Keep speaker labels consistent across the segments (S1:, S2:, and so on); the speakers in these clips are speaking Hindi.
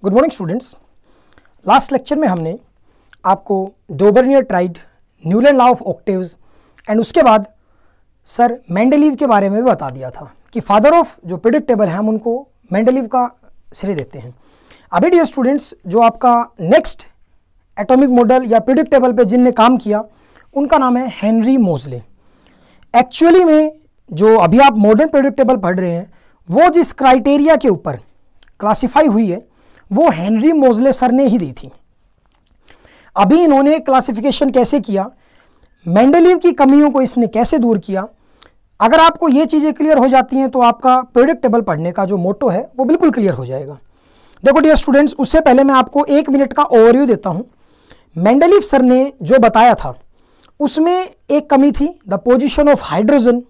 S1: Good morning students. Last lecture में हमने आपको Dobereiner triads, Newlands law of octaves and उसके बाद सर मेंडलीव के बारे में भी बता दिया था कि फादर ऑफ जो प्रिडिक्ट टेबल है हम उनको मेंडलीव का श्रेय देते हैं। अभी डियर स्टूडेंट्स, जो आपका नेक्स्ट एटॉमिक मॉडल या प्रिडिक्ट टेबल पे जिनने काम किया उनका नाम है हेनरी मोजले। एक्चुअली में जो अभी आप मॉडर्न प्रिडिक्ट टेबल पढ़ रहे हैं वो जिस क्राइटेरिया के ऊपर क्लासिफाई हुई है वो हेनरी मोजले सर ने ही दी थी। अभी इन्होंने क्लासिफिकेशन कैसे किया, मेंडलीव की कमियों को इसने कैसे दूर किया, अगर आपको ये चीज़ें क्लियर हो जाती हैं तो आपका प्रिडिक्ट टेबल पढ़ने का जो मोटो है वो बिल्कुल क्लियर हो जाएगा। देखो डियर स्टूडेंट्स, उससे पहले मैं आपको 1 मिनट का ओवरव्यू देता हूँ। मेंडलीव सर ने जो बताया था उसमें एक कमी थी द पोजीशन ऑफ हाइड्रोजन,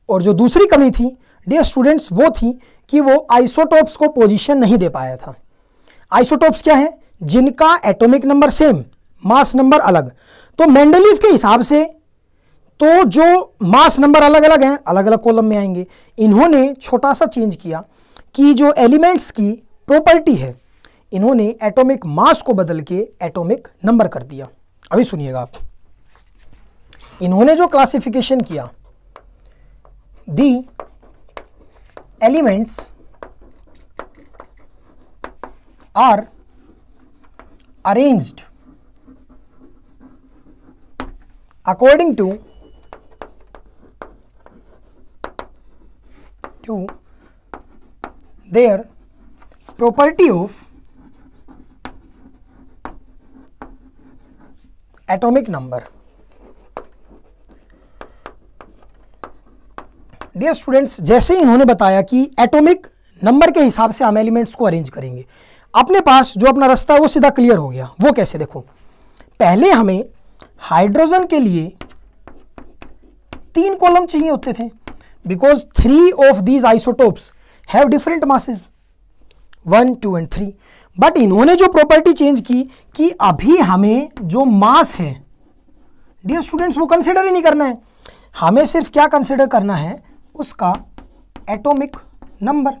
S1: और जो दूसरी कमी थी डियर स्टूडेंट्स वो थी कि वो आइसोटोप्स को पोजीशन नहीं दे पाया था। आइसोटोप्स क्या है? जिनका atomic number same, mass number अलग। तो मेंडलीव के हिसाब से तो जो मास नंबर अलग अलग हैं अलग अलग कॉलम में आएंगे। इन्होंने छोटा सा चेंज किया कि जो एलिमेंट्स की प्रॉपर्टी है इन्होंने एटॉमिक मास को बदल के एटॉमिक नंबर कर दिया। अभी सुनिएगा आप, इन्होंने जो क्लासिफिकेशन किया, दी elements are arranged according to their property of atomic number। Dear students, जैसे ही इन्होंने बताया कि एटॉमिक नंबर के हिसाब से हम एलिमेंट्स को अरेंज करेंगे, अपने पास जो अपना रास्ता है वो सीधा क्लियर हो गया। वो कैसे? देखो, पहले हमें हाइड्रोजन के लिए 3 कॉलम चाहिए होते थे because 3 of these isotopes have different masses 1, 2 and 3। But इन्होंने जो प्रॉपर्टी चेंज की कि अभी हमें जो मास है डियर स्टूडेंट्स वो कंसिडर ही नहीं करना है, हमें सिर्फ क्या कंसिडर करना है, उसका एटॉमिक नंबर।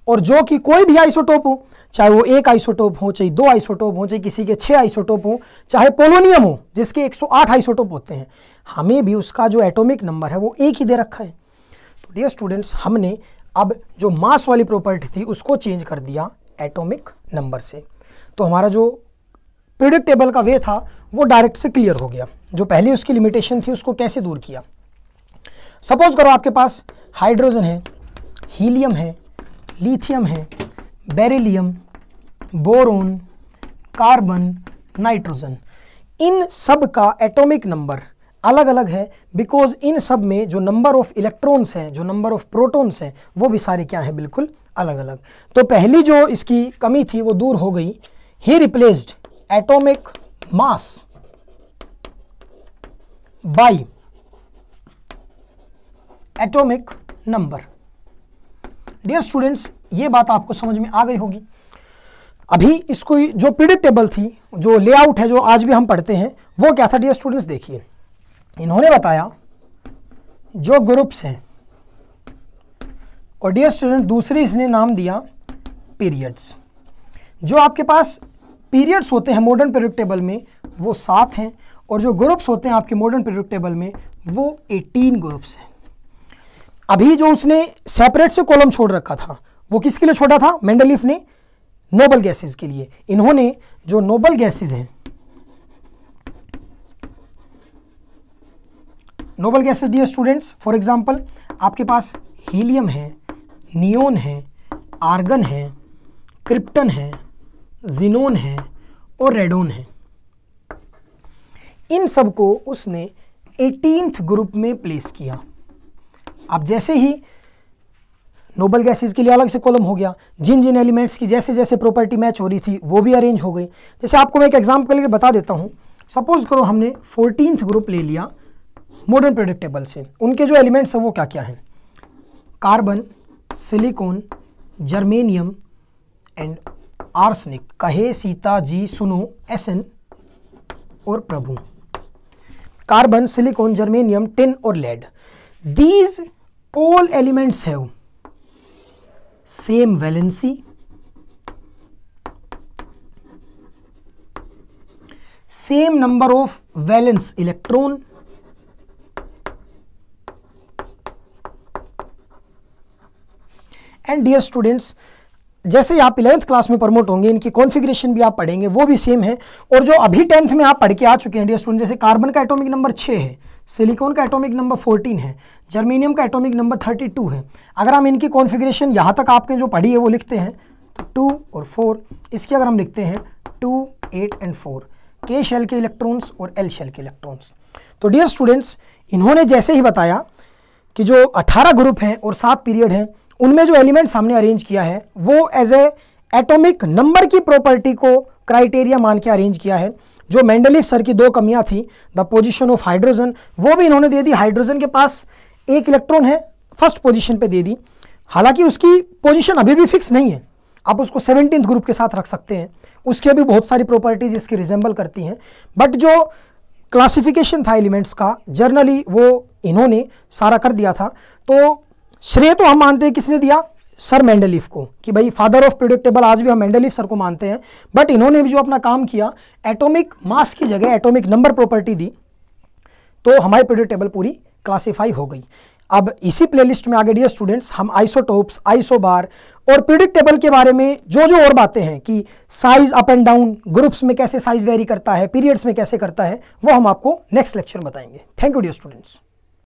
S1: और जो कि कोई भी आइसोटोप हो, चाहे वो 1 आइसोटोप हो, चाहे 2 आइसोटोप हो, चाहे किसी के 6 आइसोटोप हो, चाहे पोलोनियम हो जिसके 108 आइसोटोप होते हैं, हमें भी उसका जो एटॉमिक नंबर है वो 1 ही दे रखा है। तो डियर स्टूडेंट्स, हमने अब जो मास वाली प्रॉपर्टी थी उसको चेंज कर दिया एटॉमिक नंबर से। तो हमारा जो प्रिडिक्ट टेबल का वे था वो डायरेक्ट से क्लियर हो गया। जो पहले उसकी लिमिटेशन थी उसको कैसे दूर किया। सपोज करो आपके पास हाइड्रोजन है, हीलियम है, लिथियम है, बेरिलियम, बोरोन, कार्बन, नाइट्रोजन। इन सब का एटॉमिक नंबर अलग अलग है बिकॉज इन सब में जो नंबर ऑफ इलेक्ट्रॉन्स हैं, जो नंबर ऑफ प्रोटॉन्स हैं, वो भी सारे क्या हैं, बिल्कुल अलग अलग। तो पहली जो इसकी कमी थी वो दूर हो गई। He replaced atomic mass by atomic number. Dear students, ये बात आपको समझ में आ गई होगी। अभी इसको जो प्रिडिक्ट टेबल थी, जो लेआउट है जो आज भी हम पढ़ते हैं, वो क्या था डियर स्टूडेंट्स? देखिए, इन्होंने बताया जो ग्रुप्स हैं, और डियर स्टूडेंट दूसरी इसने नाम दिया पीरियड्स। जो आपके पास पीरियड्स होते हैं मॉडर्न प्रिडिक्ट टेबल में वो 7 हैं, और जो ग्रुप्स होते हैं आपके मॉडर्न प्रिडिक्ट टेबल में वो 18 ग्रुप्स हैं। अभी जो उसने सेपरेट से कॉलम छोड़ रखा था वो किसके लिए छोड़ा था? मेंडलीव ने नोबल गैसेस के लिए। इन्होंने जो नोबल गैसेस हैं, noble gases dear students, for example आपके पास हीलियम है, नियोन है, आर्गन है, क्रिप्टन है, जिनोन है और रेडोन है। इन सब को उसने 18th ग्रुप में प्लेस किया। अब जैसे ही नोबल गैसेस के लिए अलग से कॉलम हो गया, जिन जिन एलिमेंट्स की जैसे जैसे प्रॉपर्टी मैच हो रही थी वो भी अरेंज हो गई। जैसे आपको मैं एक एग्जांपल के लिए बता देता हूँ। सपोज करो हमने 14th ग्रुप ले लिया मॉडर्न प्रिडिक्ट टेबल से। उनके जो एलिमेंट्स हैं वो क्या क्या हैं? Carbon, silicon, germanium and arsenic. कहे सीता जी सुनो एसन और प्रभु। कार्बन, सिलिकॉन, जर्मेनियम, टिन और lead, these all elements have same valency, same number of valence electron and dear students, जैसे ही आप 11th क्लास में प्रमोट होंगे इनकी कॉन्फ़िगरेशन भी आप पढ़ेंगे, वो भी सेम है। और जो अभी 10th में आप पढ़ के आ चुके हैं डियर स्टूडेंट, जैसे कार्बन का एटॉमिक नंबर 6 है, सिलिकॉन का एटॉमिक नंबर 14 है, जर्मेनियम का एटॉमिक नंबर 32 है। अगर हम इनकी कॉन्फ़िगरेशन यहाँ तक आपने जो पढ़ी है वो लिखते हैं तो 2 और 4, इसकी अगर हम लिखते हैं 2, 8 एंड 4, के शेल के इलेक्ट्रॉन्स और एल शेल के इलेक्ट्रॉन्स। तो डियर स्टूडेंट्स, इन्होंने जैसे ही बताया कि जो 18 ग्रुप हैं और 7 पीरियड हैं, उनमें जो एलिमेंट्स हमने अरेंज किया है वो एज ए एटॉमिक नंबर की प्रॉपर्टी को क्राइटेरिया मान के अरेंज किया है। जो मेंडलीव सर की 2 कमियां थी, द पोजीशन ऑफ हाइड्रोजन, वो भी इन्होंने दे दी। हाइड्रोजन के पास 1 इलेक्ट्रॉन है, फर्स्ट पोजीशन पे दे दी। हालांकि उसकी पोजीशन अभी भी फिक्स नहीं है, आप उसको 17th ग्रुप के साथ रख सकते हैं, उसके भी बहुत सारी प्रॉपर्टीज इसकी रिजेंबल करती हैं। बट जो क्लासिफिकेशन था एलिमेंट्स का जर्नली वो इन्होंने सारा कर दिया था। तो श्रेय तो हम मानते हैं किसने दिया, सर मेंडलीव को, कि भाई फादर ऑफ पीरियोडिक टेबल आज भी हम मेंडलीव सर को मानते हैं। बट इन्होंने भी जो अपना काम किया, एटॉमिक मास की जगह एटॉमिक नंबर प्रॉपर्टी दी, तो हमारी पीरियोडिक टेबल पूरी क्लासीफाई हो गई। अब इसी प्लेलिस्ट में आगे डियर स्टूडेंट्स हम आइसोटोप्स, आइसोबार और पीरियोडिक टेबल के बारे में जो और बातें हैं कि size up and down, groups में कैसे साइज वेरी करता है, पीरियड्स में कैसे करता है, वो हम आपको नेक्स्ट लेक्चर में बताएंगे। Thank you dear students.